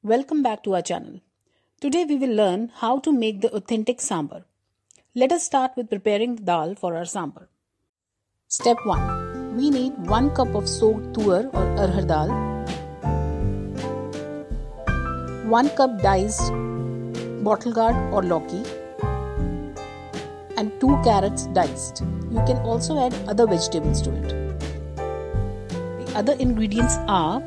Welcome back to our channel. Today we will learn how to make the authentic sambar. Let us start with preparing the dal for our sambar. Step 1. We need 1 cup of soaked Toor or Arhar dal, 1 cup diced bottle gourd or lauki, and 2 carrots diced. You can also add other vegetables to it. The other ingredients are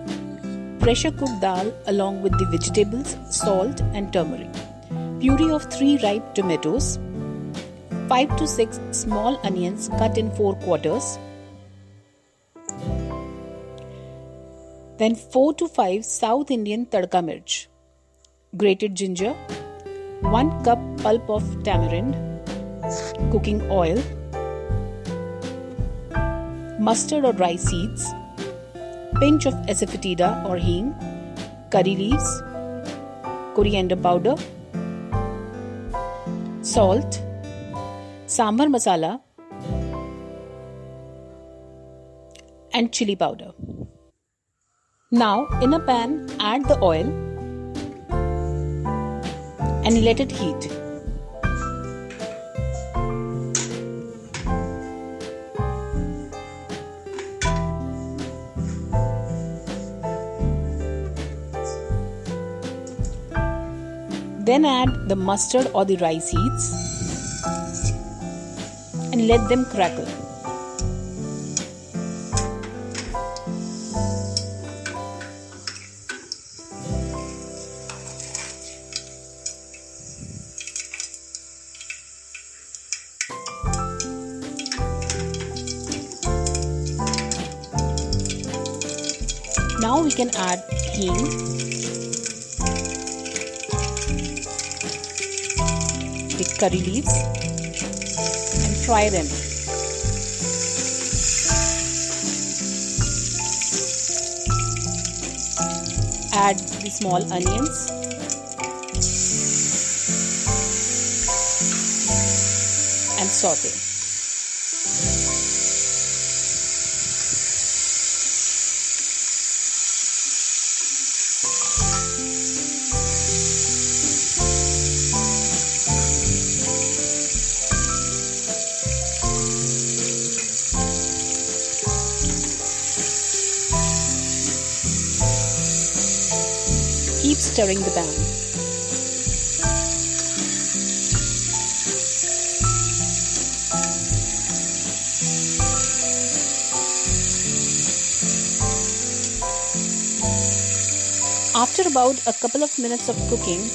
pressure cooked dal along with the vegetables, salt and turmeric, puree of 3 ripe tomatoes, 5 to 6 small onions cut in 4 quarters, then 4 to 5 South Indian tadka mirch, grated ginger, 1 cup pulp of tamarind, cooking oil, mustard or rice seeds, pinch of asafoetida or hing, curry leaves, coriander powder, salt, sambar masala and chilli powder. Now in a pan add the oil and let it heat. Then add the mustard or the rice seeds and let them crackle. Now we can add hing, the curry leaves and fry them. Add the small onions and saute. Keep stirring the pan. After about a couple of minutes of cooking,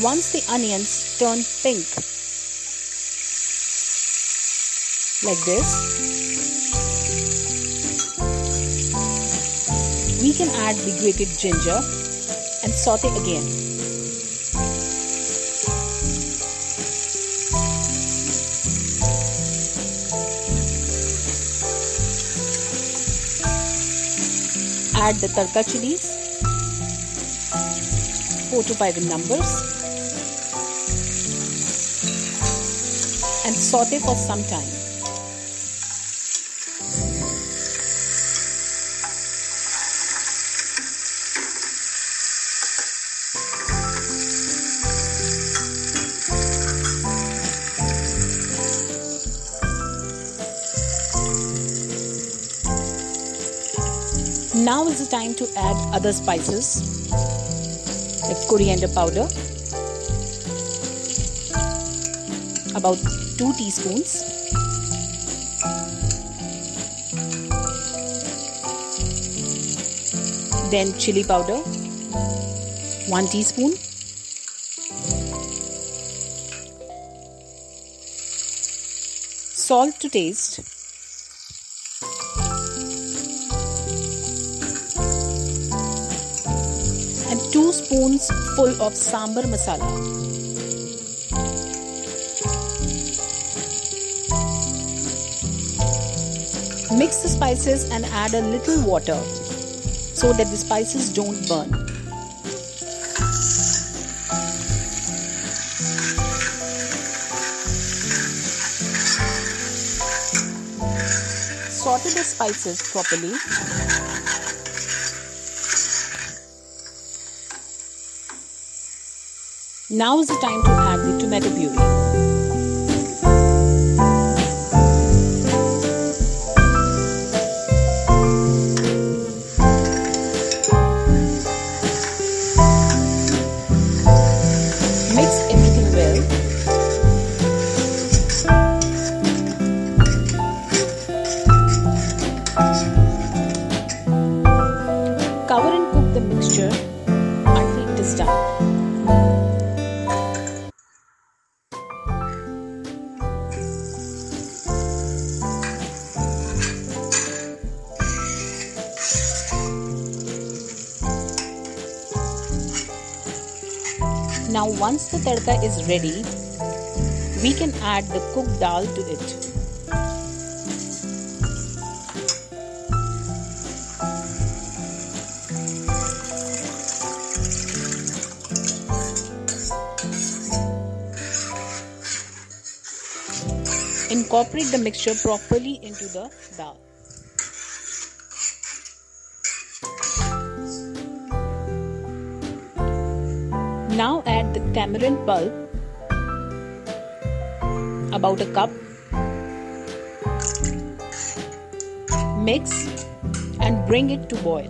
once the onions turn pink, like this, we can add the grated ginger and saute again. Add the tadka chillies, 4 to 5 in numbers, and saute for some time. Now is the time to add other spices like coriander powder, about 2 teaspoons, then chilli powder, 1 teaspoon, salt to taste, and 2 spoons full of sambar masala. Mix the spices and add a little water so that the spices don't burn. Saute the spices properly Now is the time to add the tomato puree. Mix everything well. Cover and cook the mixture until it is done. Now once the tadka is ready, we can add the cooked dal to it. Incorporate the mixture properly into the dal. Now add the tamarind pulp, about a cup. Mix and bring it to boil.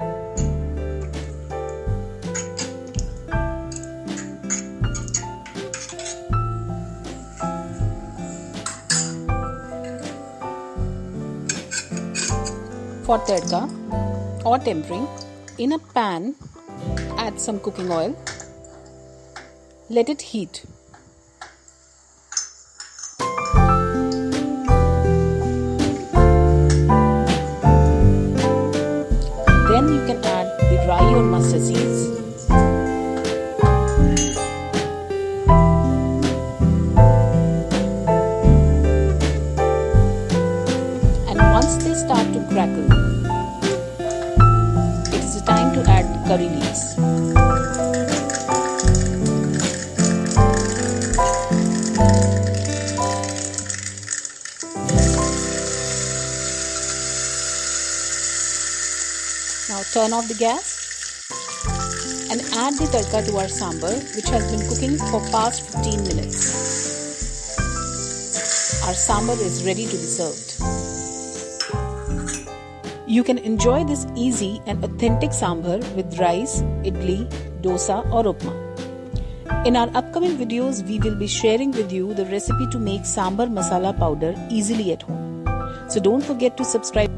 For tadka or tempering, in a pan, add some cooking oil. Let it heat. Then you can add the rye or mustard seeds. And once they start to crackle, it is the time to add the curry leaves. Now turn off the gas and add the tadka to our sambar, which has been cooking for past 15 minutes. Our sambar is ready to be served. You can enjoy this easy and authentic sambar with rice, idli, dosa or upma. In our upcoming videos, we will be sharing with you the recipe to make sambar masala powder easily at home. So don't forget to subscribe.